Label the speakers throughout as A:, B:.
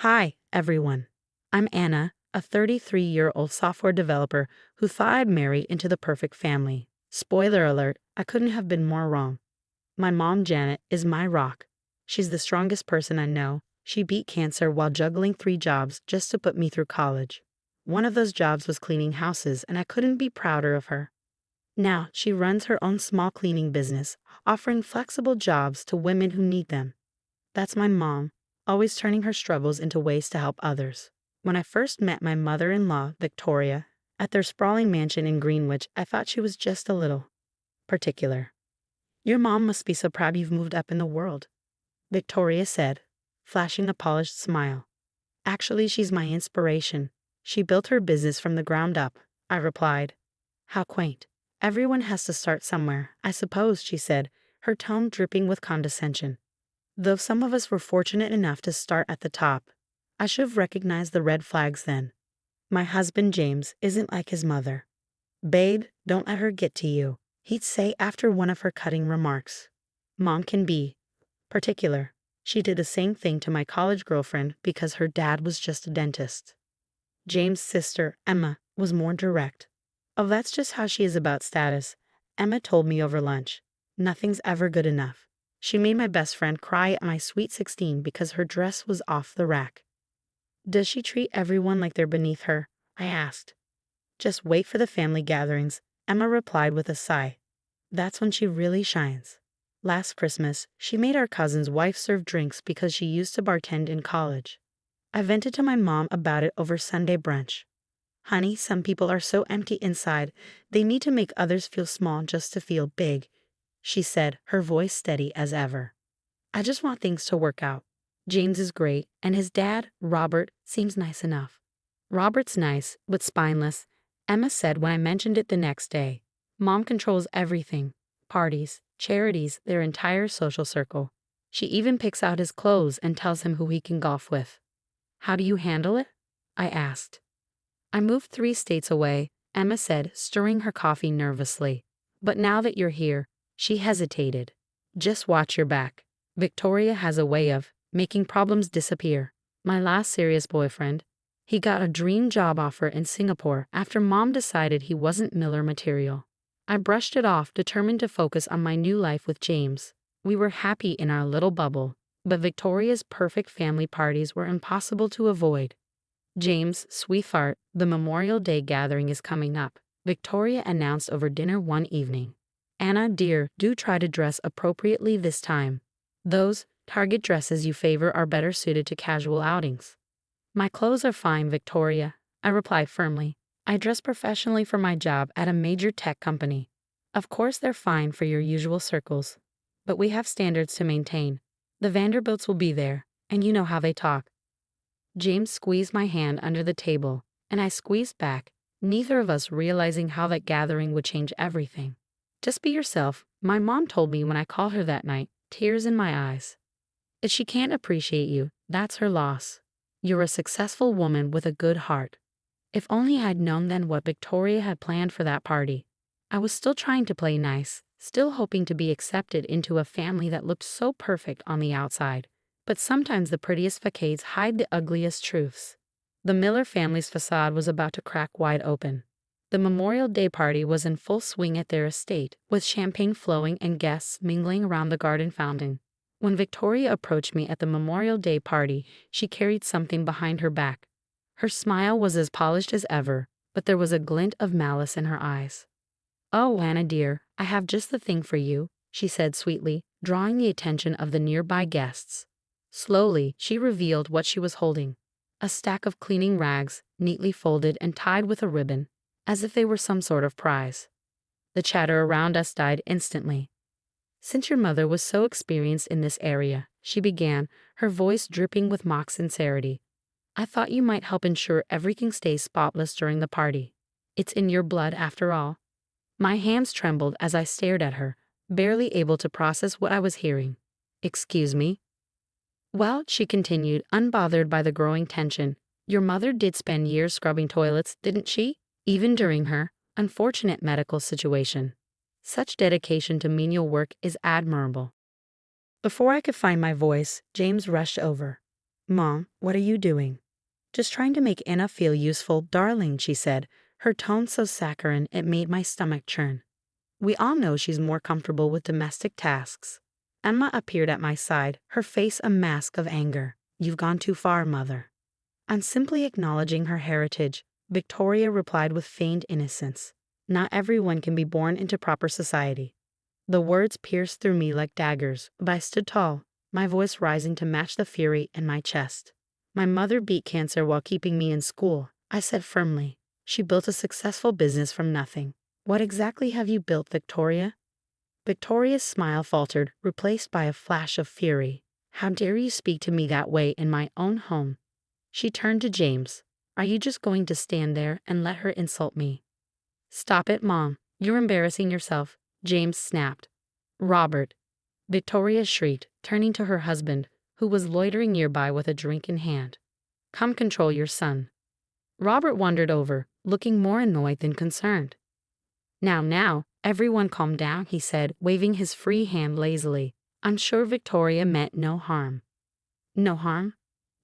A: Hi, everyone. I'm Anna, a 33-year-old software developer who thought I'd marry into the perfect family. Spoiler alert, I couldn't have been more wrong. My mom, Janet, is my rock. She's the strongest person I know. She beat cancer while juggling 3 jobs just to put me through college. One of those jobs was cleaning houses, and I couldn't be prouder of her. Now, she runs her own small cleaning business, offering flexible jobs to women who need them. That's my mom, always turning her struggles into ways to help others. When I first met my mother-in-law, Victoria, at their sprawling mansion in Greenwich, I thought she was just a little particular. Your mom must be so proud you've moved up in the world, Victoria said, flashing a polished smile. Actually, she's my inspiration. She built her business from the ground up, I replied. How quaint. Everyone has to start somewhere, I suppose, she said, her tone dripping with condescension. Though some of us were fortunate enough to start at the top, I should have recognized the red flags then. My husband James isn't like his mother. Babe, don't let her get to you, he'd say after one of her cutting remarks. Mom can be particular. She did the same thing to my college girlfriend because her dad was just a dentist. James' sister, Emma, was more direct. Oh, that's just how she is about status, Emma told me over lunch. Nothing's ever good enough. She made my best friend cry at my sweet 16 because her dress was off the rack. Does she treat everyone like they're beneath her? I asked. Just wait for the family gatherings, Emma replied with a sigh. That's when she really shines. Last Christmas, she made our cousin's wife serve drinks because she used to bartend in college. I vented to my mom about it over Sunday brunch. Honey, some people are so empty inside, they need to make others feel small just to feel big, she said, her voice steady as ever. I just want things to work out. James is great, and his dad, Robert, seems nice enough. Robert's nice, but spineless, Emma said when I mentioned it the next day. Mom controls everything. Parties, charities, their entire social circle. She even picks out his clothes and tells him who he can golf with. How do you handle it? I asked. I moved 3 states away, Emma said, stirring her coffee nervously. But now that you're here, she hesitated. Just watch your back. Victoria has a way of making problems disappear. My last serious boyfriend, he got a dream job offer in Singapore after Mom decided he wasn't Miller material. I brushed it off, determined to focus on my new life with James. We were happy in our little bubble, but Victoria's perfect family parties were impossible to avoid. James, sweetheart, the Memorial Day gathering is coming up, Victoria announced over dinner one evening. Anna, dear, do try to dress appropriately this time. Those Target dresses you favor are better suited to casual outings. My clothes are fine, Victoria, I replied firmly. I dress professionally for my job at a major tech company. Of course they're fine for your usual circles, but we have standards to maintain. The Vanderbilts will be there, and you know how they talk. James squeezed my hand under the table, and I squeezed back, neither of us realizing how that gathering would change everything. Just be yourself, my mom told me when I called her that night, tears in my eyes. If she can't appreciate you, that's her loss. You're a successful woman with a good heart. If only I'd known then what Victoria had planned for that party. I was still trying to play nice, still hoping to be accepted into a family that looked so perfect on the outside. But sometimes the prettiest facades hide the ugliest truths. The Miller family's facade was about to crack wide open. The Memorial Day party was in full swing at their estate, with champagne flowing and guests mingling around the garden fountain. When Victoria approached me at the Memorial Day party, she carried something behind her back. Her smile was as polished as ever, but there was a glint of malice in her eyes. Oh, Anna dear, I have just the thing for you, she said sweetly, drawing the attention of the nearby guests. Slowly, she revealed what she was holding. A stack of cleaning rags, neatly folded and tied with a ribbon, as if they were some sort of prize. The chatter around us died instantly. Since your mother was so experienced in this area, she began, her voice dripping with mock sincerity, I thought you might help ensure everything stays spotless during the party. It's in your blood after all. My hands trembled as I stared at her, barely able to process what I was hearing. Excuse me? Well, she continued, unbothered by the growing tension, your mother did spend years scrubbing toilets, didn't she? Even during her unfortunate medical situation. Such dedication to menial work is admirable. Before I could find my voice, James rushed over. Mom, what are you doing? Just trying to make Anna feel useful, darling, she said, her tone so saccharine it made my stomach churn. We all know she's more comfortable with domestic tasks. Emma appeared at my side, her face a mask of anger. You've gone too far, Mother. I'm simply acknowledging her heritage, Victoria replied with feigned innocence. Not everyone can be born into proper society. The words pierced through me like daggers, but I stood tall, my voice rising to match the fury in my chest. My mother beat cancer while keeping me in school, I said firmly. She built a successful business from nothing. What exactly have you built, Victoria? Victoria's smile faltered, replaced by a flash of fury. How dare you speak to me that way in my own home? She turned to James. Are you just going to stand there and let her insult me? Stop it, Mom. You're embarrassing yourself, James snapped. Robert. Victoria shrieked, turning to her husband, who was loitering nearby with a drink in hand. Come control your son. Robert wandered over, looking more annoyed than concerned. Now, everyone calm down, he said, waving his free hand lazily. I'm sure Victoria meant no harm. No harm?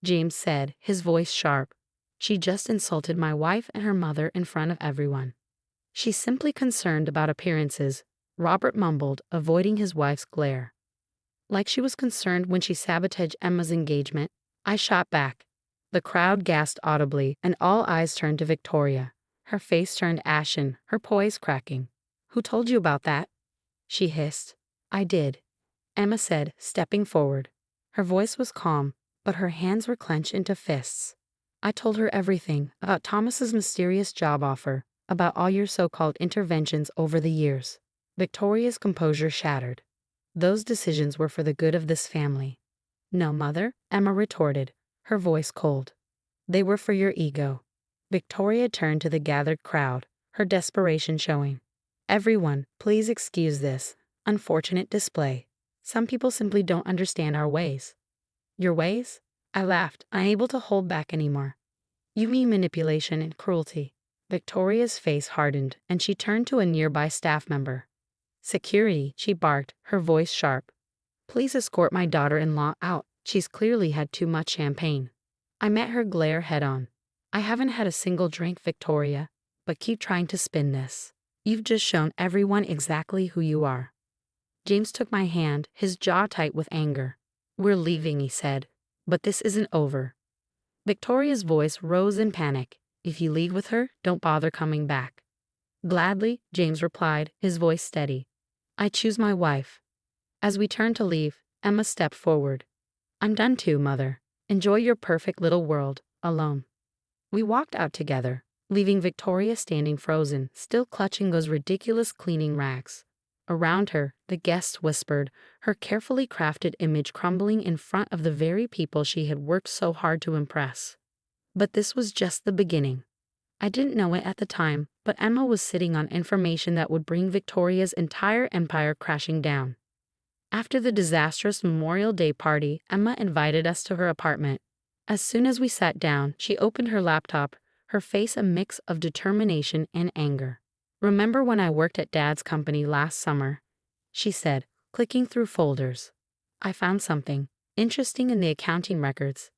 A: James said, his voice sharp. She just insulted my wife and her mother in front of everyone. She's simply concerned about appearances, Robert mumbled, avoiding his wife's glare. Like she was concerned when she sabotaged Emma's engagement, I shot back. The crowd gasped audibly, and all eyes turned to Victoria. Her face turned ashen, her poise cracking. Who told you about that? She hissed. I did, Emma said, stepping forward. Her voice was calm, but her hands were clenched into fists. I told her everything, about Thomas's mysterious job offer, about all your so-called interventions over the years. Victoria's composure shattered. Those decisions were for the good of this family. No, Mother, Emma retorted, her voice cold. They were for your ego. Victoria turned to the gathered crowd, her desperation showing. Everyone, please excuse this unfortunate display. Some people simply don't understand our ways. Your ways? I laughed, unable to hold back anymore. You mean manipulation and cruelty. Victoria's face hardened, and she turned to a nearby staff member. Security, she barked, her voice sharp. Please escort my daughter-in-law out. She's clearly had too much champagne. I met her glare head-on. I haven't had a single drink, Victoria, but keep trying to spin this. You've just shown everyone exactly who you are. James took my hand, his jaw tight with anger. We're leaving, he said, but this isn't over. Victoria's voice rose in panic. If you leave with her, don't bother coming back. Gladly, James replied, his voice steady. I choose my wife. As we turned to leave, Emma stepped forward. I'm done too, Mother. Enjoy your perfect little world, alone. We walked out together, leaving Victoria standing frozen, still clutching those ridiculous cleaning rags. Around her, the guests whispered, her carefully crafted image crumbling in front of the very people she had worked so hard to impress. But this was just the beginning. I didn't know it at the time, but Emma was sitting on information that would bring Victoria's entire empire crashing down. After the disastrous Memorial Day party, Emma invited us to her apartment. As soon as we sat down, she opened her laptop, her face a mix of determination and anger. Remember when I worked at Dad's company last summer? She said, clicking through folders. I found something interesting in the accounting records.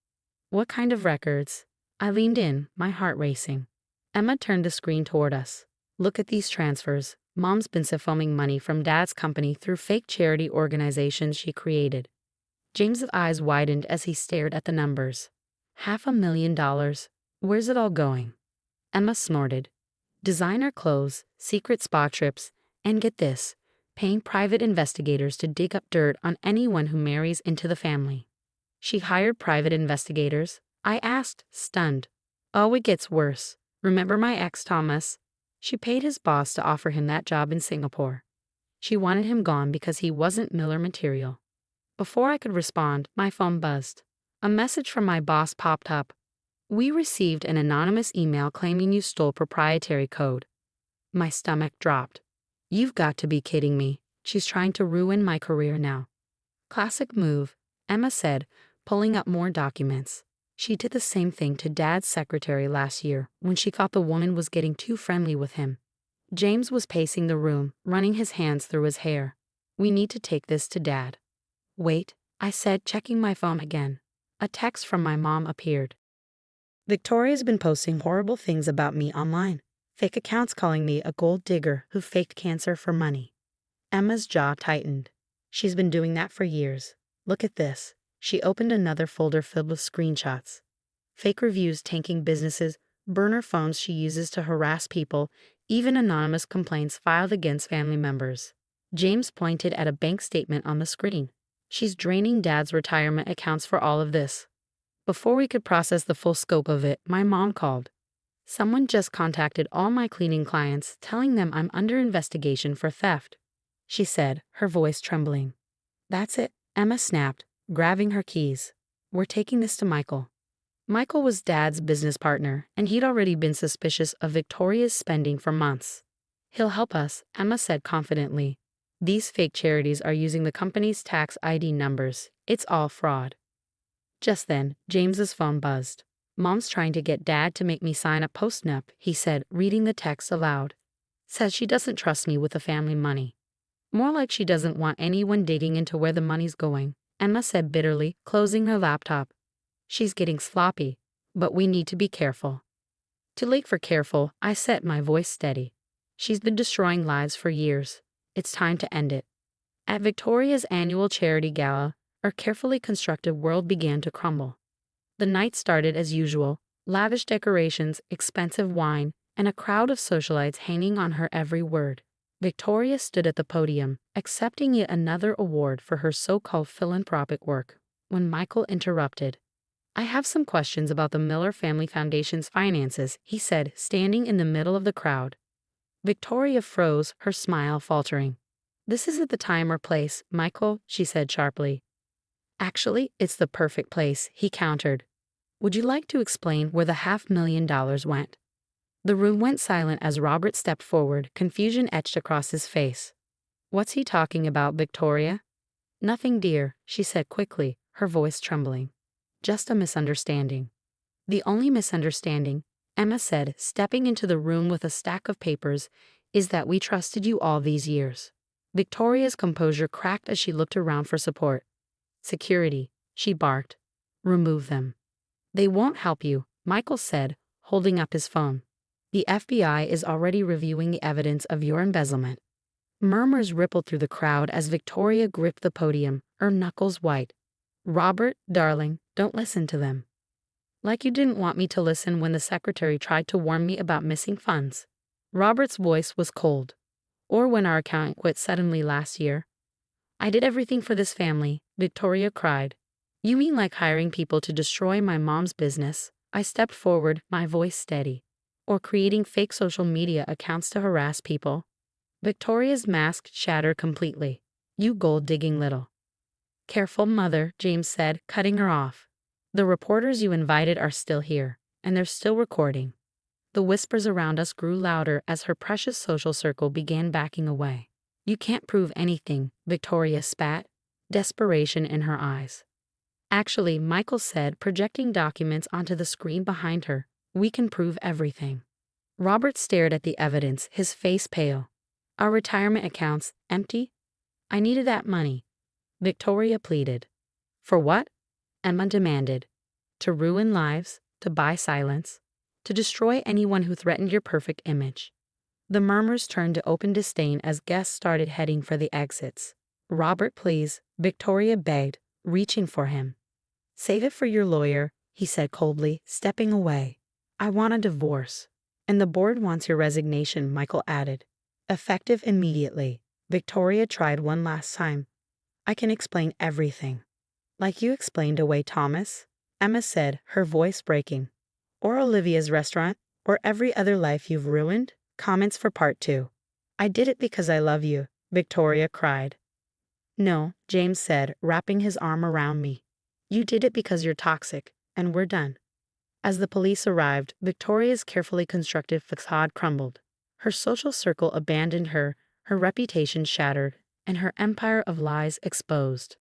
A: What kind of records? I leaned in, my heart racing. Emma turned the screen toward us. Look at these transfers. Mom's been siphonning money from Dad's company through fake charity organizations she created. James's eyes widened as he stared at the numbers. $500,000. Where's it all going? Emma snorted. Designer clothes, secret spa trips, and get this, paying private investigators to dig up dirt on anyone who marries into the family. She hired private investigators? I asked, stunned. Oh, it gets worse. Remember my ex Thomas? She paid his boss to offer him that job in Singapore. She wanted him gone because he wasn't Miller material. Before I could respond, my phone buzzed. A message from my boss popped up. We received an anonymous email claiming you stole proprietary code. My stomach dropped. You've got to be kidding me. She's trying to ruin my career now. Classic move, Emma said, pulling up more documents. She did the same thing to Dad's secretary last year when she thought the woman was getting too friendly with him. James was pacing the room, running his hands through his hair. We need to take this to Dad. Wait, I said, checking my phone again. A text from my mom appeared. Victoria's been posting horrible things about me online. Fake accounts calling me a gold digger who faked cancer for money. Emma's jaw tightened. She's been doing that for years. Look at this. She opened another folder filled with screenshots. Fake reviews tanking businesses, burner phones she uses to harass people, even anonymous complaints filed against family members. James pointed at a bank statement on the screen. She's draining Dad's retirement accounts for all of this. Before we could process the full scope of it, my mom called. Someone just contacted all my cleaning clients, telling them I'm under investigation for theft, she said, her voice trembling. That's it, Emma snapped, grabbing her keys. We're taking this to Michael. Michael was Dad's business partner, and he'd already been suspicious of Victoria's spending for months. He'll help us, Emma said confidently. These fake charities are using the company's tax ID numbers. It's all fraud. Just then, James's phone buzzed. Mom's trying to get Dad to make me sign a postnup, he said, reading the text aloud. Says she doesn't trust me with the family money. More like she doesn't want anyone digging into where the money's going, Emma said bitterly, closing her laptop. She's getting sloppy, but we need to be careful. Too late for careful, I set my voice steady. She's been destroying lives for years. It's time to end it. At Victoria's annual charity gala, our carefully constructed world began to crumble. The night started as usual, lavish decorations, expensive wine, and a crowd of socialites hanging on her every word. Victoria stood at the podium, accepting yet another award for her so-called philanthropic work, when Michael interrupted. I have some questions about the Miller Family Foundation's finances, he said, standing in the middle of the crowd. Victoria froze, her smile faltering. This isn't the time or place, Michael, she said sharply. Actually, it's the perfect place, he countered. Would you like to explain where the $500,000 went? The room went silent as Robert stepped forward, confusion etched across his face. What's he talking about, Victoria? Nothing, dear, she said quickly, her voice trembling. Just a misunderstanding. The only misunderstanding, Emma said, stepping into the room with a stack of papers, is that we trusted you all these years. Victoria's composure cracked as she looked around for support. Security, she barked. Remove them. They won't help you, Michael said, holding up his phone. The FBI is already reviewing the evidence of your embezzlement. Murmurs rippled through the crowd as Victoria gripped the podium, her knuckles white. Robert, darling, don't listen to them. Like you didn't want me to listen when the secretary tried to warn me about missing funds. Robert's voice was cold. Or when our accountant quit suddenly last year. I did everything for this family, Victoria cried. You mean like hiring people to destroy my mom's business? I stepped forward, my voice steady. Or creating fake social media accounts to harass people? Victoria's mask shattered completely. You gold-digging little. Careful, mother, James said, cutting her off. The reporters you invited are still here, and they're still recording. The whispers around us grew louder as her precious social circle began backing away. You can't prove anything, Victoria spat, desperation in her eyes. Actually, Michael said, projecting documents onto the screen behind her, we can prove everything. Robert stared at the evidence, his face pale. Our retirement accounts, empty? I needed that money, Victoria pleaded. For what? Emma demanded. To ruin lives, to buy silence, to destroy anyone who threatened your perfect image. The murmurs turned to open disdain as guests started heading for the exits. Robert, please, Victoria begged, reaching for him. Save it for your lawyer, he said coldly, stepping away. I want a divorce. And the board wants your resignation, Michael added. Effective immediately. Victoria tried one last time. I can explain everything. Like you explained away Thomas, Emma said, her voice breaking. Or Olivia's restaurant, or every other life you've ruined? Comments for part 2. I did it because I love you, Victoria cried. No, James said, wrapping his arm around me. You did it because you're toxic, and we're done. As the police arrived, Victoria's carefully constructed facade crumbled. Her social circle abandoned her, her reputation shattered, and her empire of lies exposed.